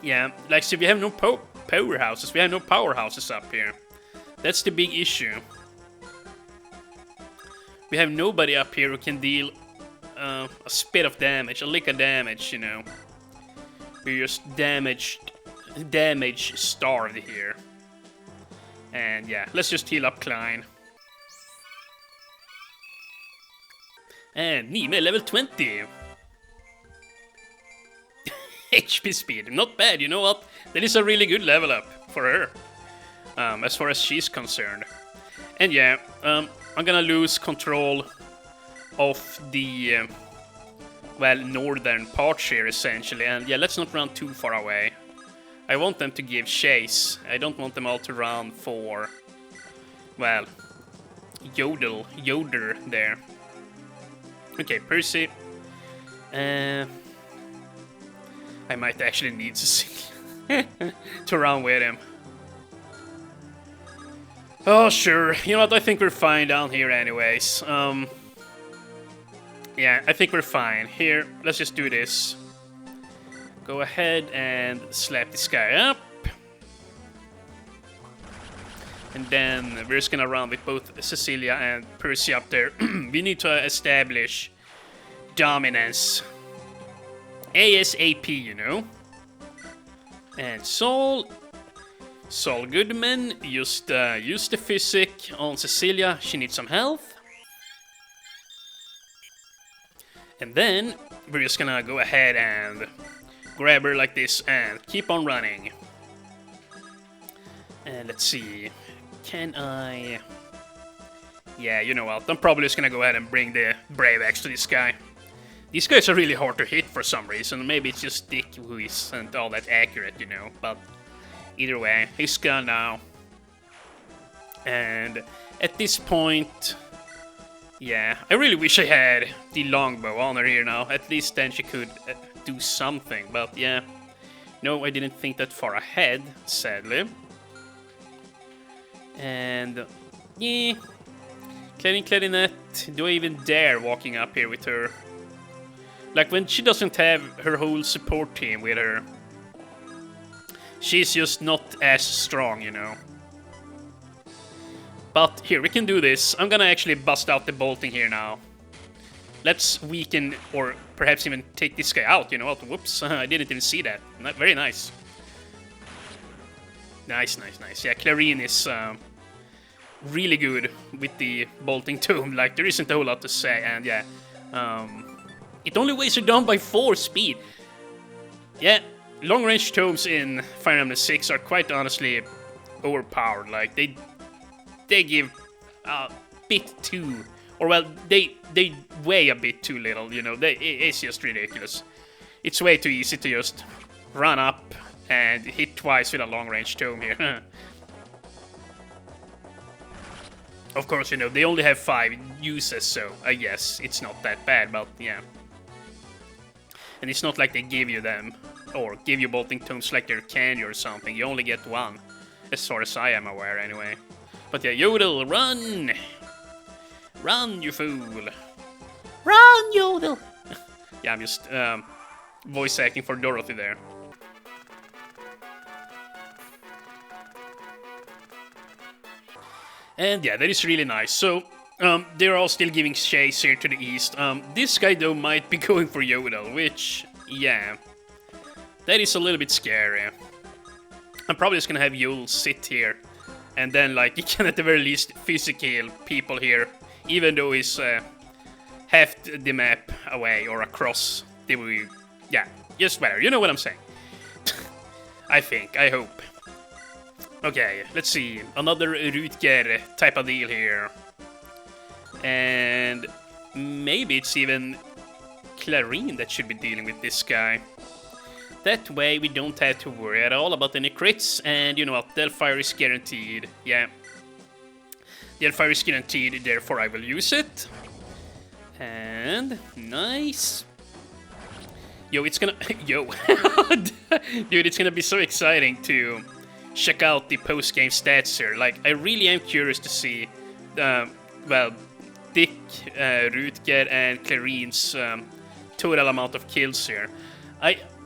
Yeah, like, see, we have no powerhouses. We have no powerhouses up here. That's the big issue. We have nobody up here who can deal a spit of damage, a lick of damage, you know. We're just damage starved here. And yeah, let's just heal up Klein. And Nime level 20. HP speed, not bad, you know what? That is a really good level up for her, as far as she's concerned. And yeah, I'm gonna lose control of the, well, northern parts here, essentially. And yeah, let's not run too far away. I want them to give chase. I don't want them all to run for, well, Yoder there. Okay, Percy. I might actually need to to run with him. Oh, sure. You know what? I think we're fine down here anyways. Yeah, I think we're fine. Here, let's just do this. Go ahead and slap this guy up. And then we're just gonna run with both Cecilia and Percy up there. We need to establish dominance. ASAP, you know. And Saul Goodman, just use the physic on Cecilia. She needs some health. And then we're just gonna go ahead and grab her like this and keep on running. And let's see. Can I... Yeah, you know what? I'm probably just gonna go ahead and bring the Brave Axe to this guy. These guys are really hard to hit for some reason. Maybe it's just Dick who isn't all that accurate, you know. But either way, he's gone now. And at this point... Yeah, I really wish I had the longbow on her here now. At least then she could do something. But yeah, no, I didn't think that far ahead, sadly. And yeah, Clarinet, do I even dare walking up here with her? Like, when she doesn't have her whole support team with her, she's just not as strong, you know. But here, we can do this. I'm gonna actually bust out the bolting here now. Let's weaken, or perhaps even take this guy out, you know what? Whoops, I didn't even see that. Very nice. Nice. Yeah, Clarine is really good with the bolting tomb. Like, there isn't a whole lot to say, and yeah. It only weighs her down by 4 speed. Yeah, long-range tomes in Fire Emblem 6 are quite honestly overpowered. Like, they give a bit too... Or, well, they weigh a bit too little, you know. It's just ridiculous. It's way too easy to just run up and hit twice with a long-range tome here. Of course, you know, they only have 5 uses, so I guess it's not that bad, but yeah. And it's not like they give you them, or give you bolting tomes like they're candy or something. You only get 1, as far as I am aware, anyway. But yeah, Yodel, run! Run, you fool! Run, Yodel! Yeah, I'm just voice acting for Dorothy there. And yeah, that is really nice. So, they're all still giving chase here to the east. This guy, though, might be going for Yodel, which, yeah, that is a little bit scary. I'm probably just gonna have Yodel sit here, and then, like, you can at the very least physical people here, even though he's half the map away or across the... Yeah, just whatever, you know what I'm saying. I think, I hope. Okay, let's see. Another Rutger type of deal here. And maybe it's even Clarine that should be dealing with this guy. That way we don't have to worry at all about any crits. And you know what, Delphire is guaranteed. Yeah. Delphire is guaranteed, therefore I will use it. And nice. Yo, it's gonna... Yo. Dude, it's gonna be so exciting to... check out the post-game stats here. Like, I really am curious to see, well, Dick, Rutger, and Clarine's total amount of kills here.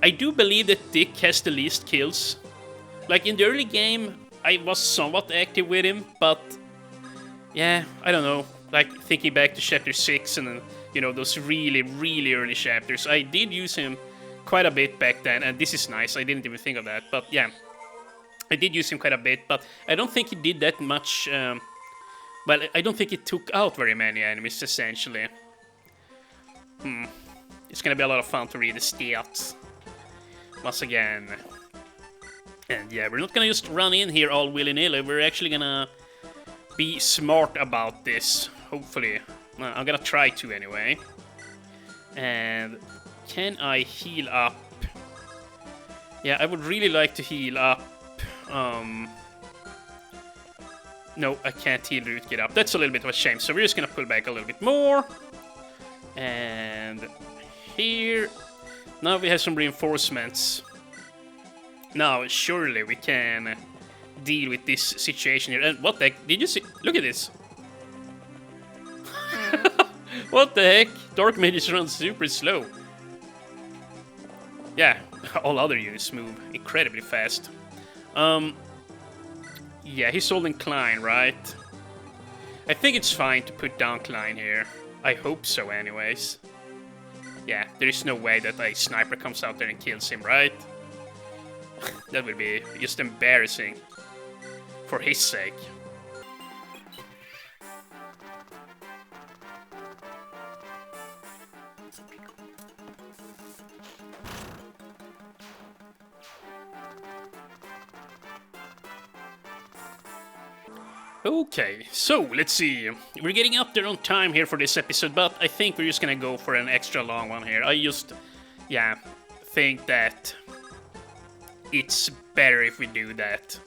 I do believe that Dick has the least kills. Like, in the early game, I was somewhat active with him, but... yeah, I don't know. Like, thinking back to Chapter 6 and, you know, those really, really early chapters, I did use him quite a bit back then, and this is nice, I didn't even think of that, but yeah. I did use him quite a bit, but I don't think he did that much... well, I don't think it took out very many enemies, essentially. It's gonna be a lot of fun to read the stats once again. And yeah, we're not gonna just run in here all willy-nilly, we're actually gonna be smart about this, hopefully. I'm gonna try to anyway. And can I heal up? Yeah, I would really like to heal up. No, I can't heal Root get up. That's a little bit of a shame, so we're just gonna pull back a little bit more. And here. Now we have some reinforcements. Now, surely we can deal with this situation here. And what the heck? Did you see? Look at this. What the heck? Dark mages run super slow. Yeah, all other units move incredibly fast. Yeah, he's holding Klein, right? I think it's fine to put down Klein here. I hope so anyways. Yeah, there is no way that a sniper comes out there and kills him, right? That would be just embarrassing. For his sake. Okay, so let's see. We're getting up there on time here for this episode, but I think we're just gonna go for an extra long one here. I just, yeah, think that it's better if we do that.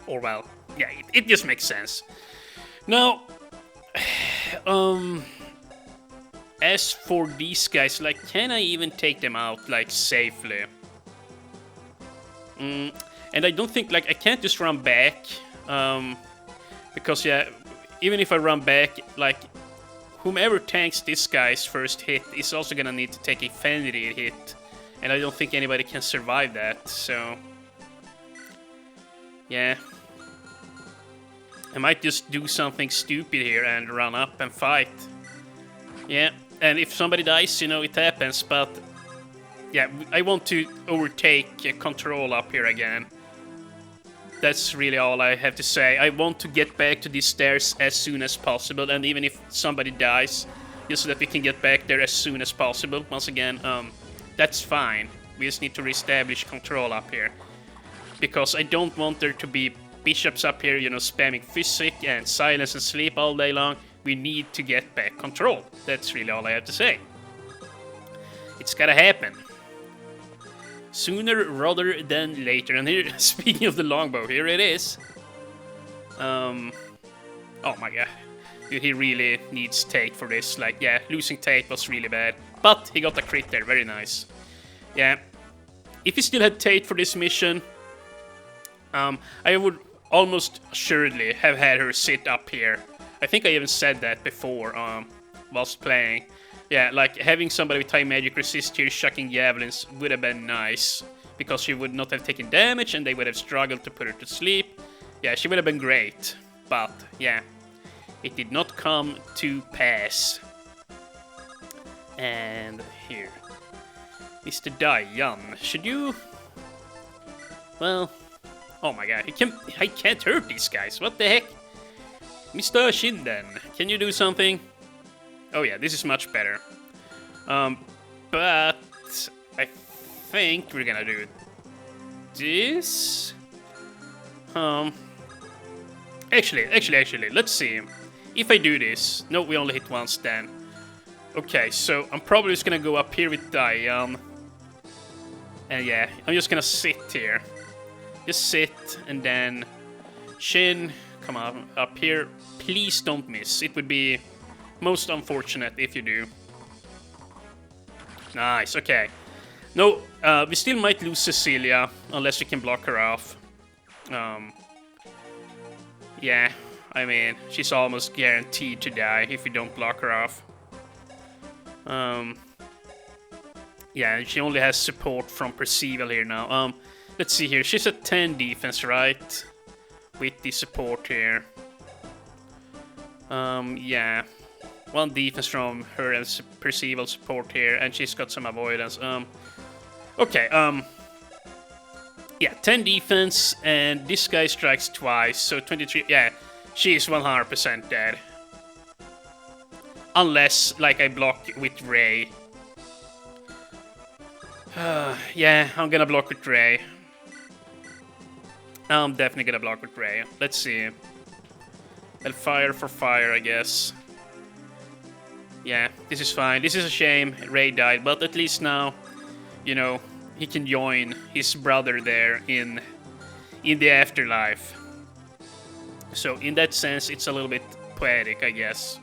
Or, well, yeah, it just makes sense. Now, as for these guys, like, can I even take them out, like, safely? And I don't think, like, I can't just run back, because, yeah, even if I run back, like, whomever tanks this guy's first hit is also gonna need to take a Fenrir hit, and I don't think anybody can survive that, so... yeah. I might just do something stupid here and run up and fight. Yeah, and if somebody dies, you know, it happens, but... yeah, I want to overtake control up here again. That's really all I have to say. I want to get back to these stairs as soon as possible, and even if somebody dies, just so that we can get back there as soon as possible. Once again, that's fine. We just need to reestablish control up here. Because I don't want there to be bishops up here, you know, spamming physic and silence and sleep all day long. We need to get back control. That's really all I have to say. It's gotta happen. Sooner rather than later. And here, speaking of the longbow, here it is. Oh my god. Dude, he really needs Tate for this. Like, yeah, losing Tate was really bad. But he got a crit there, very nice. Yeah. If he still had Tate for this mission, I would almost assuredly have had her sit up here. I think I even said that before, whilst playing. Yeah, like, having somebody with high magic resist here chucking javelins would have been nice. Because she would not have taken damage and they would have struggled to put her to sleep. Yeah, she would have been great. But, yeah, it did not come to pass. And here. Mr. Dayan, should you... well... oh my god, I can't hurt these guys, what the heck? Mr. Shinden, can you do something? Oh yeah, this is much better. But I think we're gonna do this. Actually, let's see. If I do this, no, we only hit once then. Okay, so I'm probably just gonna go up here with Diane. And yeah, I'm just gonna sit here. Just sit, and then Shin, come on, up here. Please don't miss. It would be most unfortunate if you do. Nice, okay. No, we still might lose Cecilia, unless we can block her off. Yeah, I mean, she's almost guaranteed to die if we don't block her off. Yeah, she only has support from Percival here now. Let's see here. She's at 10 defense, right? With the support here. Yeah. 1 defense from her and Percival support here, and she's got some avoidance. Okay, yeah, 10 defense, and this guy strikes twice, so 23, yeah, she is 100% dead. Unless, like, I block with Ray. Yeah, I'm gonna block with Ray. I'm definitely gonna block with Ray. Let's see. I'll fire for fire, I guess. Yeah, this is fine. This is a shame Ray died, but at least now, you know, he can join his brother there in the afterlife. So in that sense, it's a little bit poetic, I guess.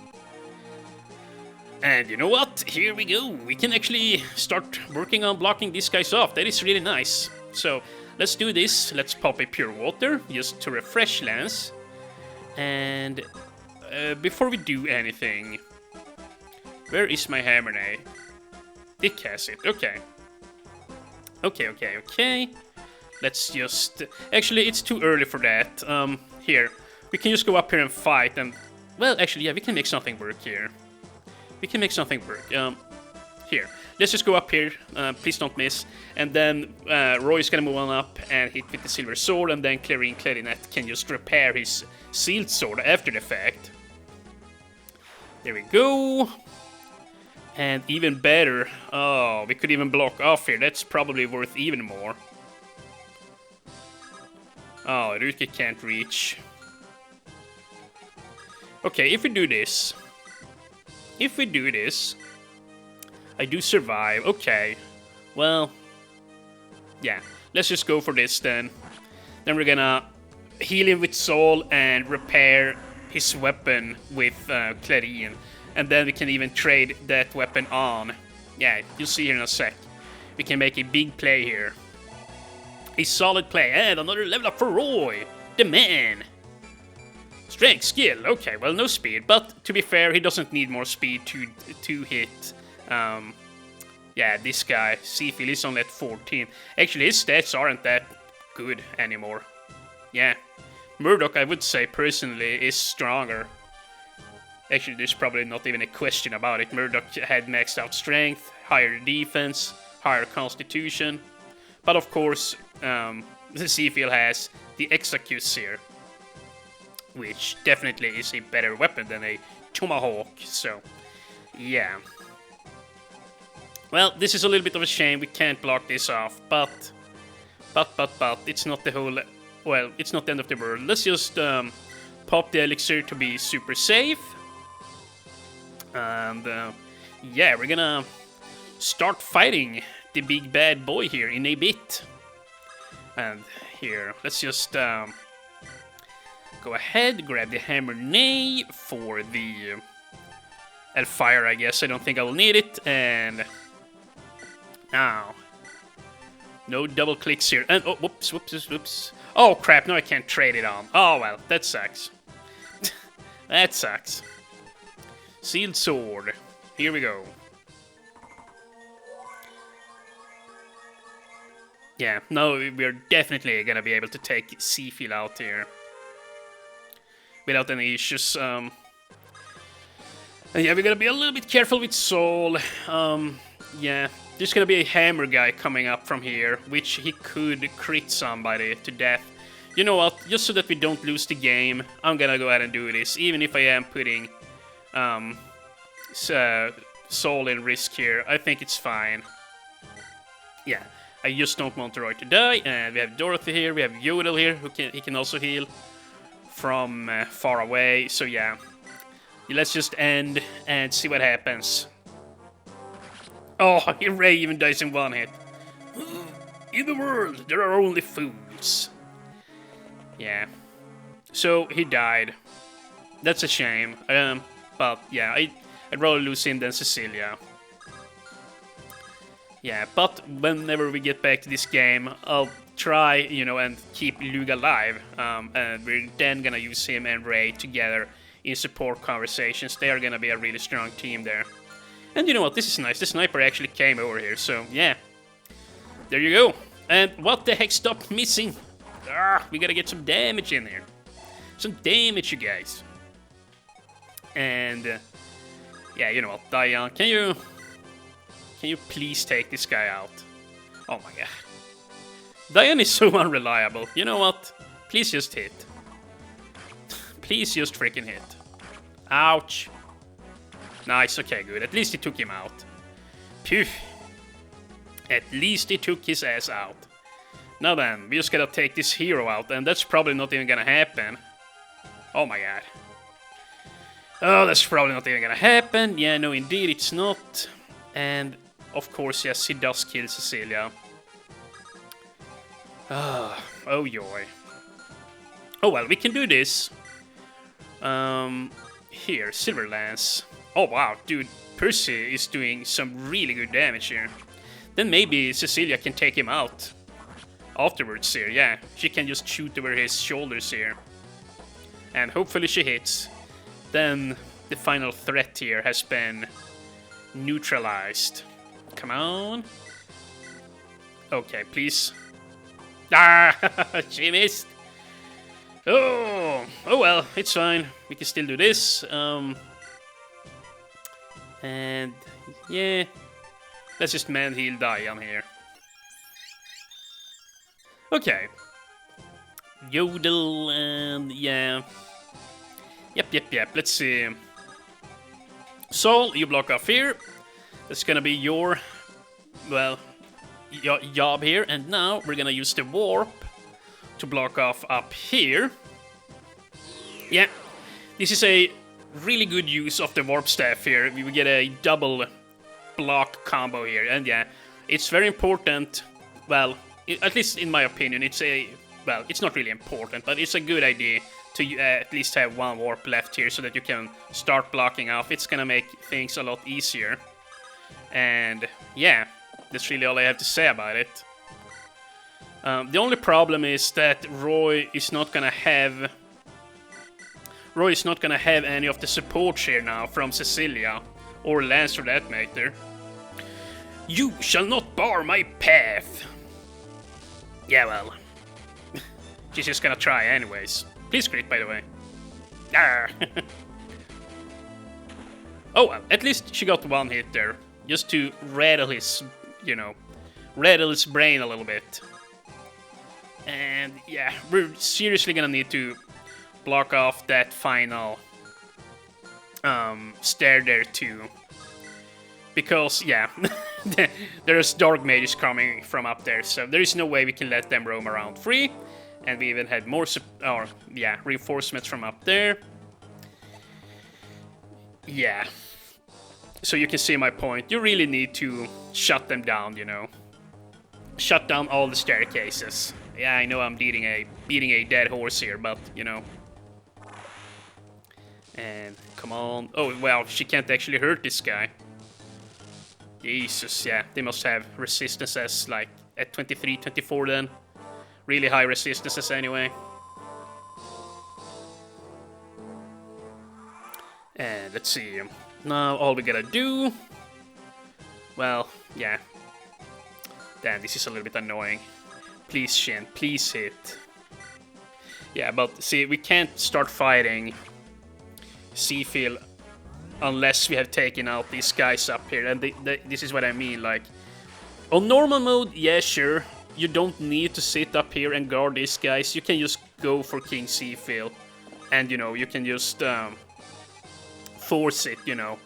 And you know what? Here we go. We can actually start working on blocking these guys off. That is really nice. So let's do this. Let's pop a pure water just to refresh Lance. And before we do anything, where is my hammer now? Dick has it. Okay. Okay. Let's just... Actually, it's too early for that. Here. We can just go up here and fight and... Well, actually, yeah, we can make something work here. We can make something work. Here. Let's just go up here. Please don't miss. And then Roy's gonna move on up and hit with the silver sword, and then Clarinet can just repair his sealed sword after the fact. There we go. And even better, oh, we could even block off here. That's probably worth even more. Oh, Ruki can't reach. Okay, if we do this, I do survive. Okay, well, yeah, let's just go for this then. Then we're gonna heal him with Soul and repair his weapon with Clarine. And then we can even trade that weapon on. Yeah, you'll see here in a sec. We can make a big play here. A solid play, and another level up for Roy, the man. Strength, skill, okay, well, no speed, but to be fair, he doesn't need more speed to hit. Yeah, this guy, Seafield, is only at 14. Actually, his stats aren't that good anymore. Yeah, Murdoch, I would say, personally, is stronger. Actually, there's probably not even a question about it. Murdoch had maxed out strength, higher defense, higher constitution. But of course, the Seafield has the Executes here, which definitely is a better weapon than a Tomahawk, so yeah. Well, this is a little bit of a shame, we can't block this off, but it's not the whole, well, it's not the end of the world. Let's just pop the elixir to be super safe. And yeah, we're gonna start fighting the big bad boy here in a bit. And here, let's just go ahead, grab the hammer nay for the fire, I guess. I don't think I will need it. And now, no double clicks here. And oh, whoops. Oh crap! No, I can't trade it on. Oh well, that sucks. That sucks. Sealed sword. Here we go. Yeah, no, we're definitely gonna be able to take Seafield out here without any issues. And yeah, we're gonna be a little bit careful with Soul. Yeah, there's gonna be a hammer guy coming up from here, which he could crit somebody to death. You know what? Just so that we don't lose the game, I'm gonna go ahead and do this, even if I am putting Soul in risk here. I think it's fine. Yeah, I just don't want Roy to die. And we have Dorothy here, we have Yodel here, he can also heal from far away. So yeah, let's just end and see what happens. Oh, Ray even dies in one hit. In the world, there are only fools. Yeah, so he died. That's a shame. But yeah, I'd rather lose him than Cecilia. Yeah, but whenever we get back to this game, I'll try, you know, and keep Lug alive. And we're then gonna use him and Ray together in support conversations. They are gonna be a really strong team there. And you know what, this is nice, the sniper actually came over here, so yeah. There you go. And what the heck, stop missing? We gotta get some damage in here. Some damage, you guys. And yeah, you know what, Diane, can you please take this guy out? Oh my god. Diane is so unreliable. You know what? Please just hit. Please just freaking hit. Ouch. Nice, okay, good. At least he took him out. Phew. At least he took his ass out. Now then, we just gotta take this hero out, and that's probably not even gonna happen. Oh my god. Oh, that's probably not even gonna happen. Yeah, no, indeed, it's not. And, of course, yes, he does kill Cecilia. Oh, joy. Oh, well, we can do this. Here, Silver Lance. Oh, wow, dude, Percy is doing some really good damage here. Then maybe Cecilia can take him out afterwards here, yeah. She can just shoot over his shoulders here. And hopefully she hits. Then the final threat here has been neutralized. Come on. Okay, please. Ah, she missed. Oh well, it's fine. We can still do this. And yeah, let's just man heal Diane here. Okay. Yodel and yeah. Yep. Let's see. Sol, you block off here. That's gonna be your, well, your job here. And now we're gonna use the warp to block off up here. Yeah, this is a really good use of the warp staff here. We get a double block combo here. And yeah, it's very important. Well, at least in my opinion, it's a, well, it's not really important, but it's a good idea to at least have one warp left here so that you can start blocking off. It's gonna make things a lot easier. And yeah, that's really all I have to say about it. The only problem is that Roy is not gonna have any of the support here now from Cecilia, or Lance for that matter. You shall not bar my path. Yeah, well, she's just gonna try anyways. Please crit, by the way. Ah. Oh, well, at least she got one hit there, just to rattle his, you know, rattle his brain a little bit. And yeah, we're seriously gonna need to block off that final stair there too. Because, yeah, there's dark mages coming from up there, so there is no way we can let them roam around free. And we even had more, reinforcements from up there. Yeah. So you can see my point. You really need to shut them down, you know. Shut down all the staircases. Yeah, I know I'm beating a dead horse here, but, you know. And, come on. Oh, well, she can't actually hurt this guy. Jesus, yeah. They must have resistances, like, at 23, 24 then. Really high resistances anyway. And let's see. Now all we gotta do... Well, yeah. Damn, this is a little bit annoying. Please, Shin, please hit. Yeah, but see, we can't start fighting Seafield unless we have taken out these guys up here. And this is what I mean, like... On normal mode, yeah, sure. You don't need to sit up here and guard these guys. You can just go for King Seafield. And, you know, you can just force it, you know.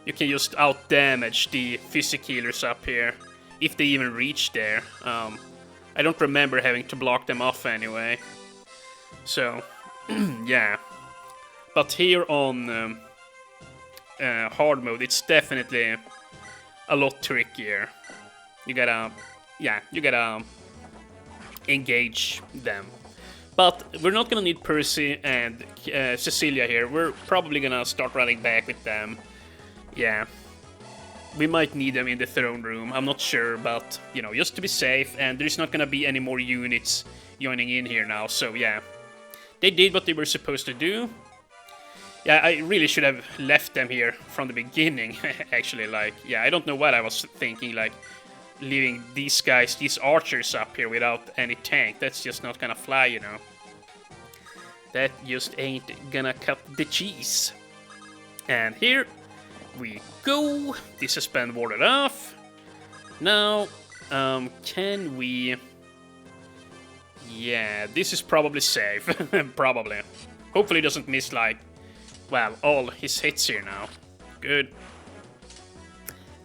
You can just out-damage the physic healers up here. If they even reach there. I don't remember having to block them off anyway. So, yeah. But here on hard mode, it's definitely a lot trickier. You gotta... Yeah, you gotta engage them. But we're not gonna need Percy and Cecilia here. We're probably gonna start running back with them. Yeah. We might need them in the throne room. I'm not sure, but, you know, just to be safe. And there's not gonna be any more units joining in here now. So, yeah. They did what they were supposed to do. Yeah, I really should have left them here from the beginning, actually, like, yeah, I don't know what I was thinking, like, leaving these guys, these archers up here without any tank, that's just not gonna fly, you know. That just ain't gonna cut the cheese. And here we go, this has been warded off. Now, can we... Yeah, this is probably safe, probably. Hopefully it doesn't miss, like, well, all his hits here now. Good.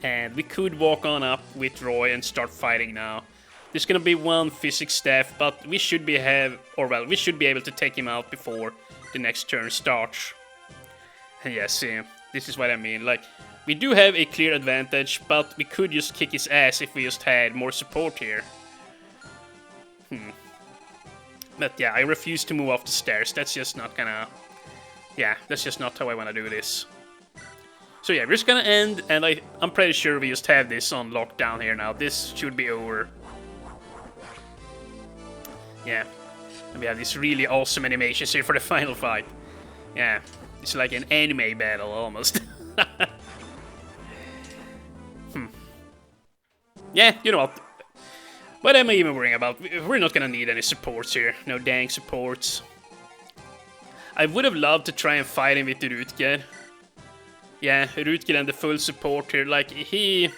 And we could walk on up with Roy and start fighting now. There's gonna be one physics staff, but we should be we should be able to take him out before the next turn starts. And yeah, see, this is what I mean. Like, we do have a clear advantage, but we could just kick his ass if we just had more support here. But yeah, I refuse to move off the stairs. That's just not gonna... Yeah, that's just not how I want to do this. So yeah, we're just gonna end, and I'm pretty sure we just have this on lockdown here now. This should be over. Yeah, and we have these really awesome animations here for the final fight. Yeah, it's like an anime battle almost. Yeah, you know what? What am I even worrying about? We're not gonna need any supports here. No dang supports. I would have loved to try and fight him with the Rutger. Yeah, Rutger and the full support here. Like, he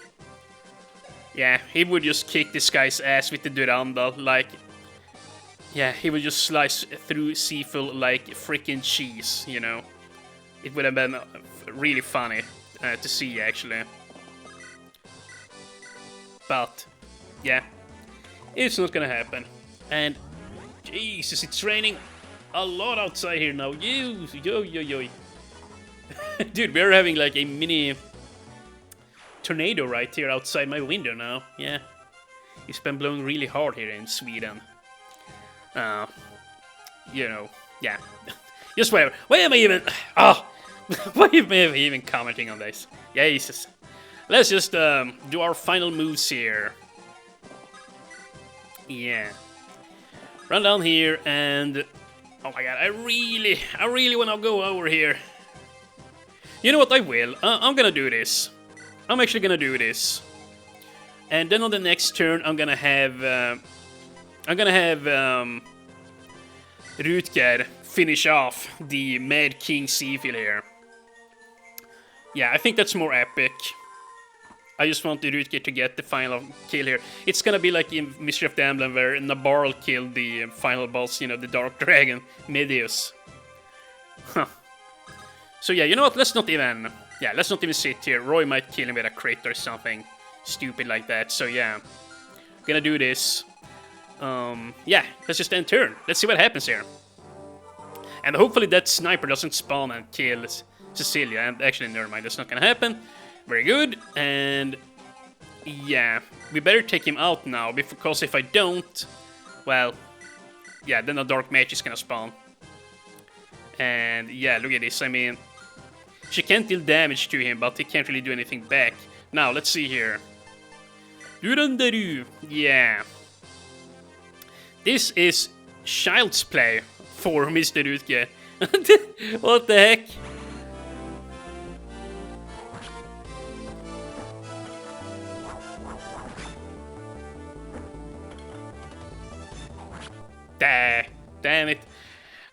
would just kick this guy's ass with the Durandal. Like, yeah, he would just slice through Seafull like freaking cheese, you know. It would have been really funny to see, actually. But, yeah, it's not gonna happen. And, Jesus, it's raining a lot outside here now. Yo. Dude, we're having like a mini tornado right here outside my window now. Yeah, it's been blowing really hard here in Sweden. You know, yeah. Just whatever. Why am I even... why am I even commenting on this? Jesus. Let's just do our final moves here. Yeah. Run down here and... Oh my god, I really want to go over here. You know what, I will. I'm gonna do this. I'm actually gonna do this. And then on the next turn, I'm gonna have Rutger finish off the Mad King Seafill here. Yeah, I think that's more epic. I just want the Rutger to get the final kill here. It's gonna be like in Mystery of the Emblem where Nabarl killed the final boss, you know, the Dark Dragon, Medeus. Huh. So yeah, you know what, let's not even sit here. Roy might kill him with a crit or something stupid like that, so yeah. Gonna do this. Yeah, let's just end turn. Let's see what happens here. And hopefully that sniper doesn't spawn and kill Cecilia. And actually, never mind, that's not gonna happen. Very good, and yeah, we better take him out now, because if I don't, well, yeah, then a Dark Mage is gonna spawn. And yeah, look at this, I mean, she can't deal damage to him, but he can't really do anything back. Now, let's see here. Yeah. This is child's play for Mr. Rutger. What the heck? Damn it.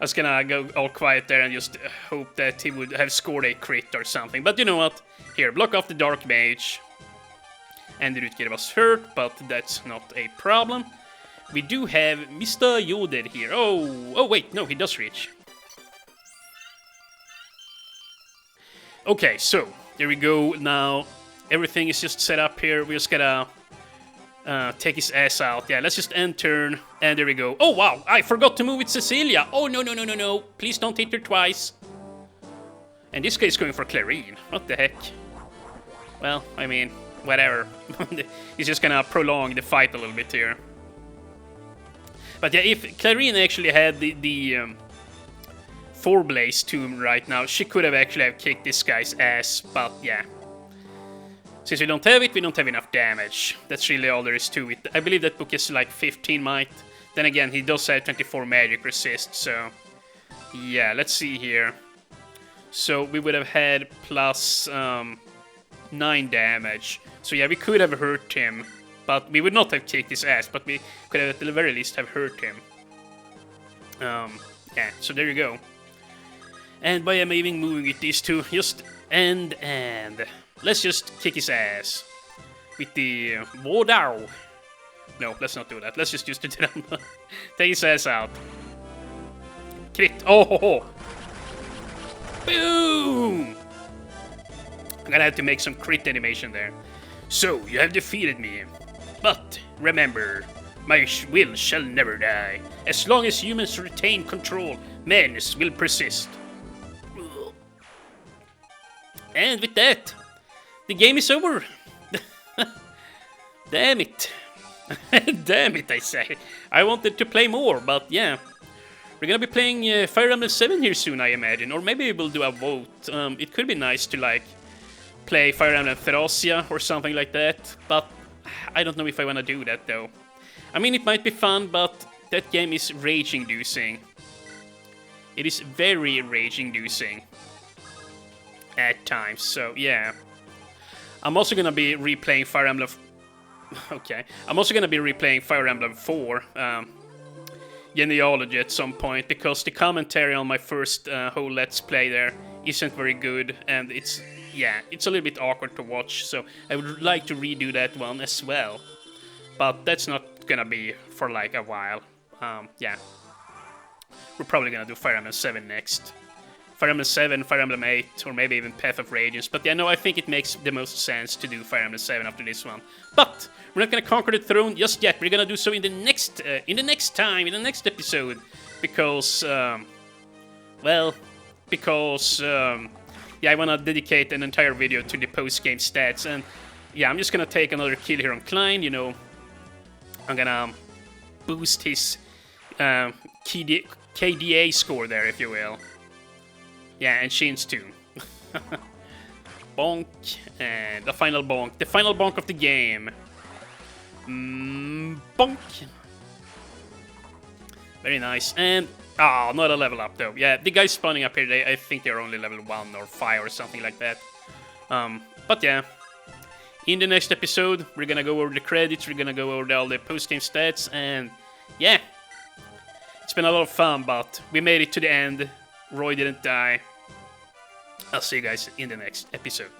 I was gonna go all quiet there and just hope that he would have scored a crit or something. But you know what? Here, block off the Dark Mage. And the Rutger was hurt, but that's not a problem. We do have Mr. Yoder here. Oh wait, no, he does reach. Okay, so, there we go. Now, everything is just set up here. We're just gonna take his ass out. Yeah, let's just end turn. And there we go. Oh, wow, I forgot to move with Cecilia. Oh, no. Please don't hit her twice. And this guy's going for Clarine. What the heck? Well, I mean, whatever. He's just gonna prolong the fight a little bit here. But yeah, if Clarine actually had the Four-Blaze Tomb right now, she could have actually kicked this guy's ass, but yeah. Since we don't have it, we don't have enough damage. That's really all there is to it. I believe that book is like 15 might. Then again, he does have 24 magic resist, so... Yeah, let's see here. So we would have had plus 9 damage. So yeah, we could have hurt him, but we would not have kicked his ass, but we could have at the very least have hurt him. Yeah, so there you go. And by even moving with these two, just and let's just kick his ass with the Wardau. No, let's not do that. Let's just use the dynamo. Take his ass out. Crit. Oh ho ho. Boom! I'm gonna have to make some crit animation there. So, you have defeated me. But, remember, my will shall never die. As long as humans retain control, madness will persist. And with that, the game is over. Damn it. Damn it, I say. I wanted to play more, but yeah. We're gonna be playing Fire Emblem 7 here soon, I imagine. Or maybe we'll do a vote. It could be nice to, like, play Fire Emblem Therasia or something like that. But I don't know if I wanna do that, though. I mean, it might be fun, but that game is rage-inducing. It is very rage-inducing. At times, so yeah. I'm also gonna be replaying Fire Emblem... Okay. I'm also gonna be replaying Fire Emblem 4, Genealogy at some point, because the commentary on my first whole Let's Play there isn't very good, and it's a little bit awkward to watch, so I would like to redo that one as well. But that's not gonna be for like a while. Yeah. We're probably gonna do Fire Emblem 7 next. Fire Emblem 7, Fire Emblem 8, or maybe even Path of Radiance. But yeah, no, I think it makes the most sense to do Fire Emblem 7 after this one. But we're not gonna conquer the throne just yet. We're gonna do so in the next episode, because, yeah, I wanna dedicate an entire video to the post-game stats, and yeah, I'm just gonna take another kill here on Klein. You know, I'm gonna boost his KDA score there, if you will. Yeah, and Shin's too. Bonk, and the final bonk. The final bonk of the game. Bonk. Very nice. And, not a level up though. Yeah, the guys spawning up here, I think they're only level 1 or 5 or something like that. But yeah. In the next episode, we're gonna go over the credits, we're gonna go over all the post-game stats, and yeah. It's been a lot of fun, but we made it to the end. Roy didn't die. I'll see you guys in the next episode.